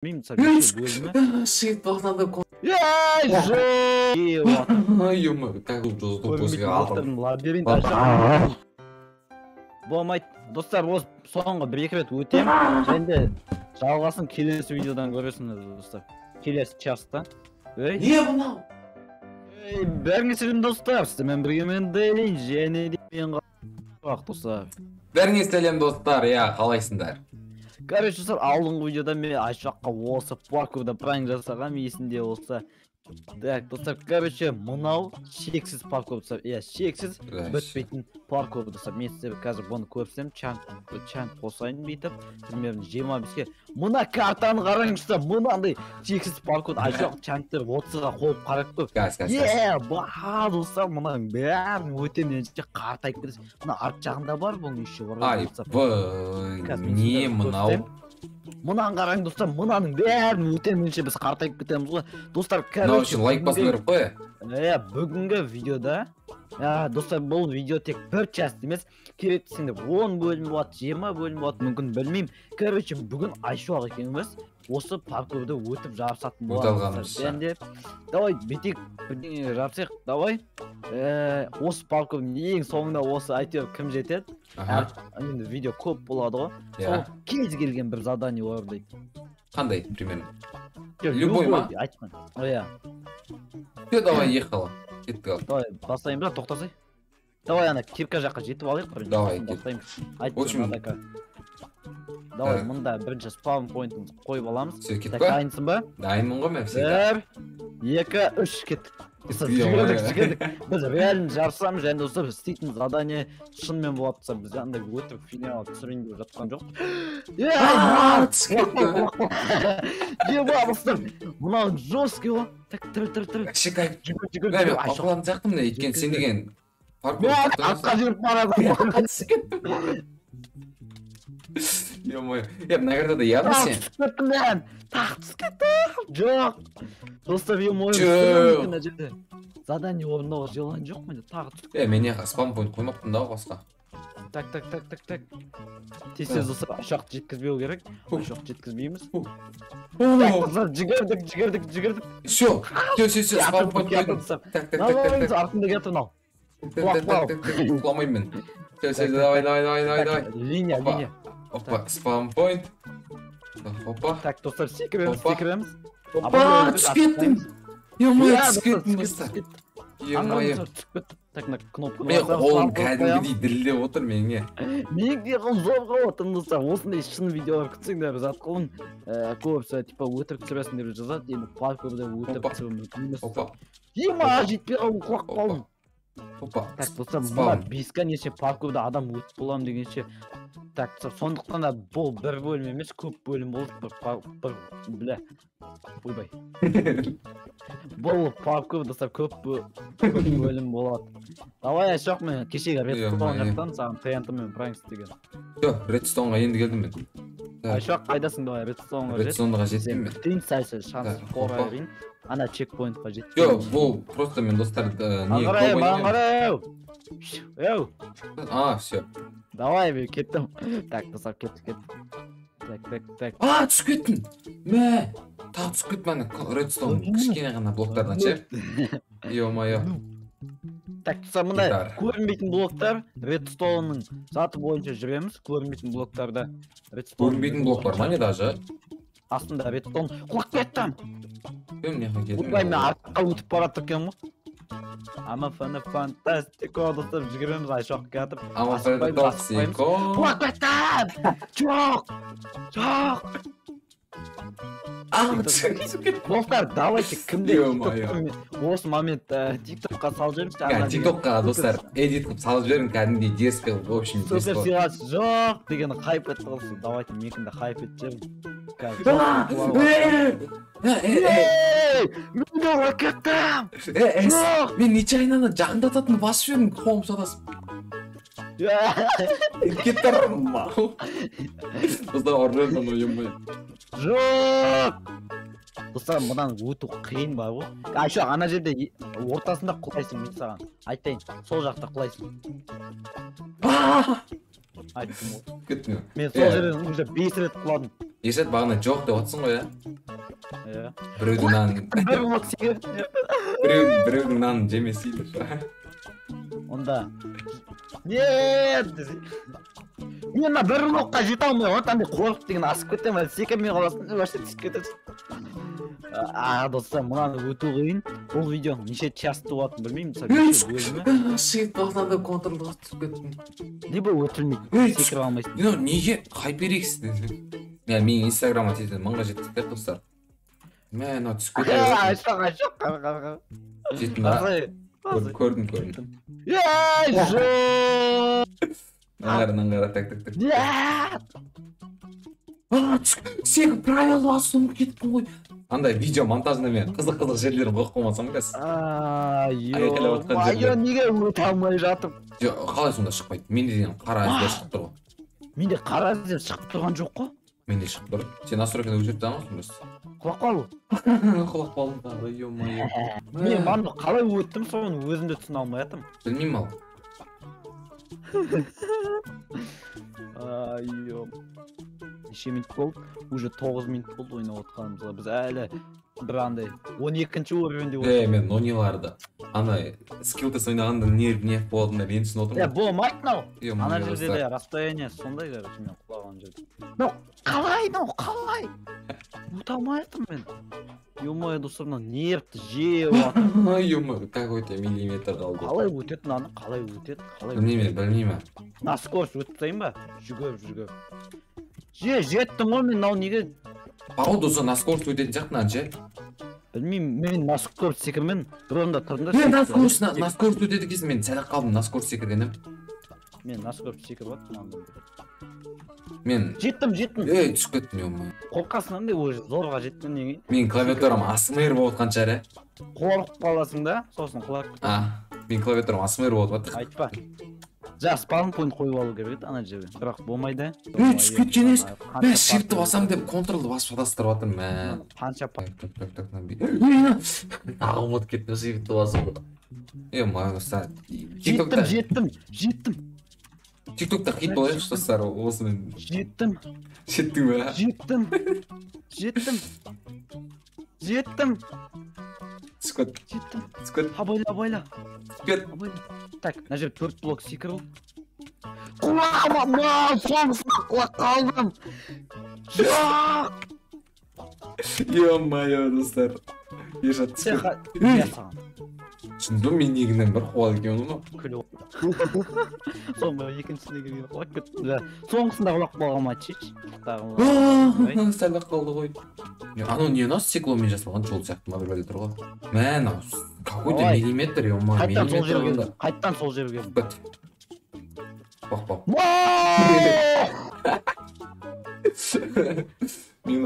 Bilmiyorum sadece bölümü. Shit, bağlandım. Юмор, как жестко лабиринт ашық. Болмайды. Достар, осы соңғы 1-2 рет өтемін. Және жалғасын келесі видеодан көресіңдер, достар. Келесі частта. Не мынау? Бәріңе сәлем, достар. Сіздермен бірге мен Дейлин, және де мен Қақ, достар. Бәріңе сәлем, достар. Я, қалайсыңдар? Короче, достар, алдыңғы видеода мен Айшаққа осы паркурда пранк жасағам, есінде болса. Так, достар, короче, мынау шексіз паркур, достар. Шексіз бітпейтін паркур, достар. Мен сіздер қазір бұны көрсем, чанк қосайын бейтіп, примерно 25-ке. Мына картаны қараңыздар, мынандай шексіз паркур, Айшақ чанктер 30-ға қойып қарап көп. Ба, достар, мұнаның бәрін өтемден қартайып кетесіз. Мына арт жағында бар, бұның еще бар. Не мынау? Мұнан қараң, достар, мұнаның бәрін өтемденше біз қартайып кетеміз ғой. Достар, короче, лайк басын беріп қой. Бүгінгі видеода, достар, бұл видео тек бір часть емес, керек десеңде 10 бөлім болады, 20 бөлім болады, мүмкін білмеймін. Короче, бүгін Айшуақ екеніміз осы паркурды өтіп жарысатын боламыз. Және давай бетек бірдеңе жарысайық, давай. Осы паркурдың ең соңында осы айтер кім жетеді? Енді видео көп болады ғой. Сол кез келген бір задание орындайды. Қандай, примерно? Любой ма? Айтқан. Все, давай, ехала. Кеттік ал. Давай, бастайын бірақ, тоқтасай. Давай, ана кепка жаққа жетіп алайық. Давай, кеттік. Давай, мұнда бірінші спаун поинтымыз қойып аламыз. Все, кеттік ба? Дайынсың ба? Дайынмын ғой мен всегда. 1, 2, 3, кеттік. Біз реально жарысамыз, және осы істейтін задание шынымен болады. Біз андай өтірік финал түсірейін деп жатқан жоқ. Мынау жесткий ғой. Тір. Жүгір. Мен апалатын жақтым да, өйткені сен деген атқа жүріп барады. Ё-моё, наградада явно сен? Тақ түсіп кетті. Жоқ. Достар, ё-моё. Задание орындауға желание жоқ менде, тағы түсіп кетті. Мен спам пойнт қоймаппын да басқа. Так. Тез достар, Айшуақты жеткізбеу керек. Айшуақты жеткізбейміз. Жүгірдік. Все, спам пойнт қойдым. Так. Артында кетті мынау. Құламайым мен. Все, давай. Линия. Опа, спам пойнт. Опа. Так, достар, секіреміз. Опа, түсіп кеттім. Ё-моё, түсіп кеттім достар. Ё-моё. Так, на кнопканы мен қолым кәдімгідей дірілдеп отыр меніңе. Менің де қолым зорға отыр достар. Осындай шын видеолар күтсеңдер, біз атқылын көбісі типа өтірік түсіресіңдер деп жазады. Енді паркурда өтірік түсіру мүмкін емес. Опа. Жетпей қалдым, құлап қалдым. Опа. Так, достар, мына бесконечный паркурда адам өтіп боламын дегенше. Так, сондықтан да бұл бір бөлім емес, көп бөлім болды. Ойбай. Бұл паркур, достар, көп бөлім болады. Давай, Айшуақ, мен кешегі редстоун жақтан саған триантымен пранк істеген. Редстоунға енді келдім мен. Айшуақ, қайдасың, давай, редстоунға жет. Редстоунға жетпеймін мен. Тиын сайсы шанс қорайын. Ана чекпоинтқа жет. Бұл просто мен достарды маған қарай. Все. Давай, мен кеттім. Так, достар, кеттік. Так. Түсіп кеттім. Тағы түсіп кеттім, редстоун кішкене ғана блоктардан ше. Ё-моё. Так, достар, мұндай көрінбейтін блоктар редстоунның заты бойынша жүреміз. Көрінбейтін блоктарда. Көрінбейтін блок бар ма не даже? Астында редстоун құлап кеттім. Ойбай, мен артқа өтіп баратыр екен ғой. Фантастико, достар, жүгіреміз Айшуақ кетіп. Фантастико. Құлап кеттім! Жоқ! Достар, давайте кімде осы момент тиктокқа салып жіберіңіз. Тиктокқа, достар, эдит қылып салып жіберің, кәдімгідей дерзко, в общем, супер сыйласы жоқ дегені хайп етті қылсын. Давайте менікінде хайп етіп Видеоға кеттім! Мен нечайнаны жақындататын басып жіберім, қолым шатасып. Кеттір ма? Достар, орнырдан ойымбай. Жоқ! Достар, мұнан өту қиын бар ғой. Айшуақ, ана жерде ортасында құлайсың мен саған. Айтайын, сол жақта құлайсың. Айттым ғой. Кеттім. Мен сол жерден уже 5 рет құладым. Ешат бағана жоқ деп отсың ғой, Иә. Біреудің нанын, Бір мот секір. біреудің нанын жемесейді. Онда. Нет. Мен мына бір блокқа жете алмай отыр, қорқып деген асып кетемін, секірмей қаласың, вообще түсіп кетесің. Достар, мынаны өту қиын. Бұл видеоның неше час туатынын білмеймін, мысалы. Шиет бағана контролға түсіп кеттім. Либо өтілмейді, секіріп алмайсың. Неге хайперикс? Мен инстаграмға тетен мыңға жеттік те достар. Мен түсіп кетті. Қара. Жеттім да. Көрдім. Наңғара, так. Сен правил басып кеттің ғой. Андай видео монтажында мен қызық жерлерін қойып қоймасам кәс. Айо, неге өте алмай жатып? Қалай сонда шықпайды? Менде деген қара іздер шығып тұр ғой. Менде қара іздер шығып тұрған жоқ қой. Менде шығып тұр. Сен настройканы өзгертіп алмайсың ба? Құлақ қалу. Құлақ қалдым тағы, ё-моё. Мен маны қалай өттім, соны өзімді түсіне алмай жатырмын. Білмеймін ал. Айо. Неше минут болды? Уже 9 минут болды ойнап отқанымызға. Біз әлі бір андай 12-ші уровенде отырмыз. Мен нониларды андай скилтес ойнағанда не болатынын мен түсініп отырмын. Болмайды мынау. Ё-моё, Ана жерде достар. де расстояние сондай, короче, мен құлаған жерде. Қалай? Өте алмай жатырмын мен. Ё-моё, достар, мына нервті жеп жатыр. Ё-моё, какой-то миллиметр қалды. Қалай өтеді мынаны? Қалай өтеді? Білмеймін. На скорость өтіп тастайын ба? Жүгіріп. Жеттім ғой мен, мынау неге? Походу осы на скорость өтетін сияқты мына же. Білмеймін, мен на скорость секірмен, бір орында тұрдым да. На скорость өтеді екенсің, мен сәл қалдым на скорость секіргенім. Мен на скорость секіріп жатырмын. Мен Жеттім. түсіп кеттім, ё-моё. Қорқасың андай уже зорға жеттім неге? Мен клавиатурам асмр болып отқан шығар, Қорқып қаласың да, сосын құлап. Мен клавиатурам асмр болып отыр. Айтпа. Спаун point қойып алу керек анау жерге. Бірақ болмайды. Түсіп кеткен емес. Мен shift'ті басам деп контролды басып шатастырып жатырмын, мен. Қанша Так. Ағылып кеттім shift'ті басып. Ё-моё, достар. Жеттім. TikTok'та хит болайықшы, достар, осымен. Жеттім. Жеттің бе? Жеттім. Түсіп кет. Абайла. Түсіп кет. Так, мына жер 4 блок секіру. Құлағым, соңғысында құлақ қалдым. Жоқ. Ё-моё, достар. Ешат түсіп кет. Түсіндім, мен негінен бір қуал екен оны. Күліп. Соңғы екіншісіне келген құлақ кетті. Соңғысында құлақ болғамайды шеш. Сәл қалды ғой. Анау не у нас стекломен жасалған жол сияқты ма бір тұр ғой. Мә, какой-то миллиметр, ё-моё, миллиметр. Қайттан сол жерге. Бақ. Мен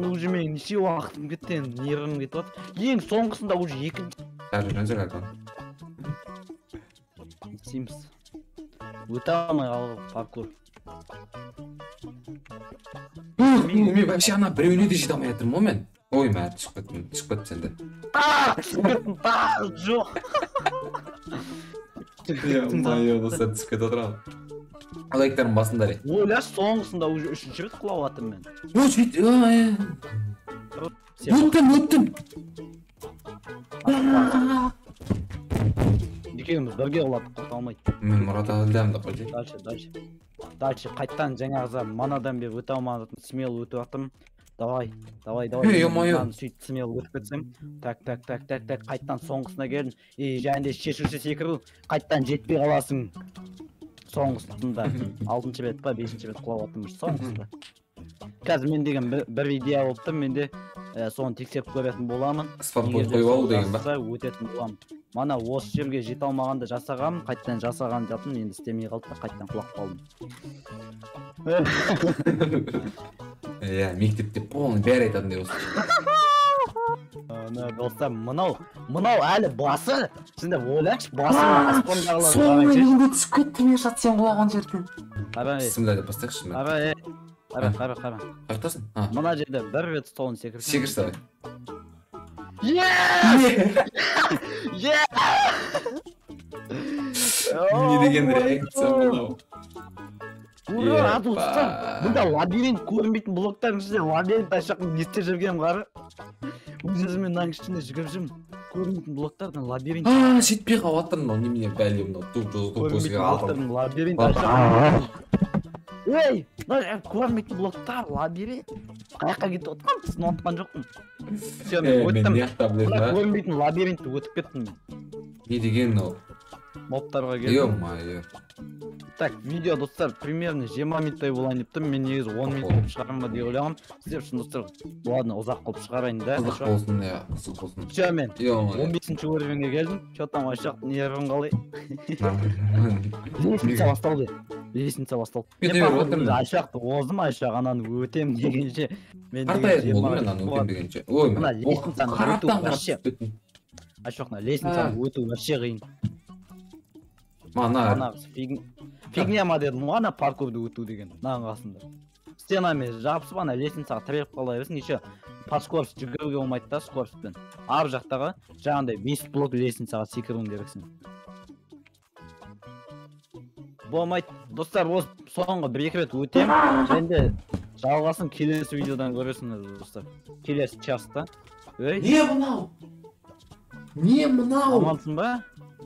уже мен неше уақытым кетті, нервім кетіп жатыр. Ең соңғысында уже екінші. Жөн Sims. Өте алмай қалды паркур. Мен вообще ана біреуіне де жете алмай жатырмын ғой мен. Ой, мә, түсіп кетті сенде. Жоқ. Ё-моё, достар, түсіп кетіп отырған. Лайктарын басыңдар. Ойла, соңғысында уже 3-ші рет құлап жатырмын мен. Өттім. Екеуміз бірге құладық, құлап алмайды. Мен Мұрат Әлдәмді қойды. Дальше қайттан жаңағыза манадан бері өте алмадым, смел өтіп жатырмын. Давай. Ё-моё. Сөйтіп смел өтіп кетсем. Так, қайттан соңғысына келдім. Және де шешуші секіру, қайттан жетпей қаласың. Соңғысында 6-ші бет па 5-ші бет құлап жатырмын соңғысында. Қазір мен деген бір идея болыпты, менде соны тексеріп көретін боламын. Спампойнт қойып алу деген ба? Өтетін боламын. Мана осы жерге жете алмағанда жасағам, қайттан жасаған жатым, енді істемей қалды да қайттан құлап қалдым. Мектепте полный бәрі айтатындай осы. Достар, мынау әлі басы, сендер ойлаңшы, басын аспандағылар. Соңында түсіп кетті мен жат сен құлаған жерден. Сімді деп бастайықшы мен. Қара. Қайтасың? Мына жерде бір рет столын секірсің. Секірші давай. Не деген реакция мынау. Ура, достар! Мында лабиринт көрінбейтін блоктардың ішінде лабиринт ашақын не істеп жүргенім қары. Өзіммен мынаның ішінде жүгіріп жүрмін. Көрінбейтін блоктардың лабиринт. Жетпей қалып жатырмын, немене бәле мынау көрінбейтін блоктардың лабиринт ашақын. Ей, көрінбейтін блоктар лабиринт. Қаяққа кетіп отқан? Сізін ұмытқан жоқпын. Все, мен мен өттім. неяқта білесің ба? Көрінбейтін лабиринтті өтіп кеттім мен. Не деген мынау? Мобтарға келдім. Ё-моё. Так, видео достар примерно 20 минуттай болайын деп тұрмын. Мен негізі 10 минут қылып шығарам ба деп ойлағам. Сіздер үшін достар, ладно, ұзақ қылып шығарайын да. Қызық болсын, иә, қызық болсын. Все, мен Ё-моё. 15-ші уровеньге келдім. Че там ашақ нервім қалай? Лестница басталды. Лестница басталды. Кете беріп отырмын. Ашақты оздым, ашақ ананы өтем дегенше. Қартайдым болды мен ананы өтем дегенше. Ой, мына лестницаны өту вообще. кеттім. Ашақна лестницаны өту вообще қиын. Мана Ана фигня ма дедім, ана паркурды өту деген. Мынаның қасында. Стенамен жабысып ана лестницаға тіреп қала берсің, еще по скорости жүгіруге болмайды да, скоростьпен. Ар жақтағы жаңағындай 5 блок лестницаға секіруің керексің. Болмайды. Достар, осы соңғы 1-2 рет өтем. Және жалғасын келесі видеодан көресіңіз, достар. Келесі частта. Ей, не мынау? Не мынау? амансың ба?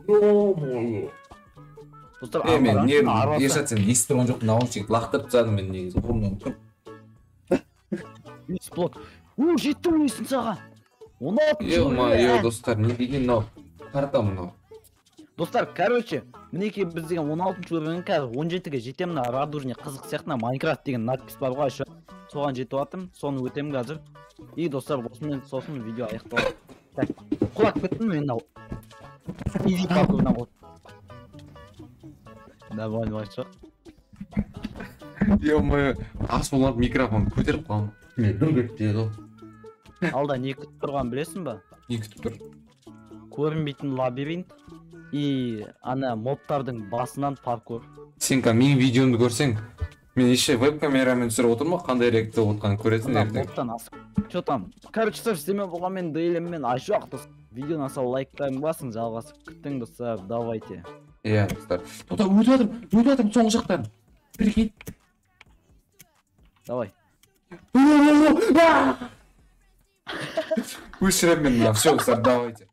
Ё-моё. Достар, Мен не арбасы. ешат сен естіп тұрған жоқ, наушник лақтырып тастадым мен негізі. Бұрыннан тұрып. 5 блок. Жеттім лестницаға. 16. Ё-моё, достар, не деген мынау? Қарта мынау. Достар, короче, мінекей біз деген 16-шы уровень қазір 17-ге жетемін. Радужный қызық сияқты Майнкрафт деген надпис бар ғой, еще соған жетіп жатырмын. Соны өтемін қазір. И достар, осымен сосын видео аяқталады. Так, құлап кеттім мен мынау. Изи паркурдан ғой. Давай, башық. Ё-моё, асболат микрофон көтеріп қалдым. Мен дүр кетті ғой. Алда не күтіп тұрған білесің ба? Не күтіп тұр? Көрінбейтін лабиринт и ана мобтардың басынан паркур. Сен менің видеомды көрсең, мен еще веб-камерамен түсіріп отырмын, қандай реакция отқанын көресің ертең. Моптан асып. Че там? Короче, совсем болған мен дейлеммен ашық достар. Видеоны аса лайктарын басың, жалғасып күттің достар, давайте. Иә, достар. Тота өтіп жатырмын соңғы жақтан. Прикинь. Давай. Өшірем мен мына, все, достар, давайте.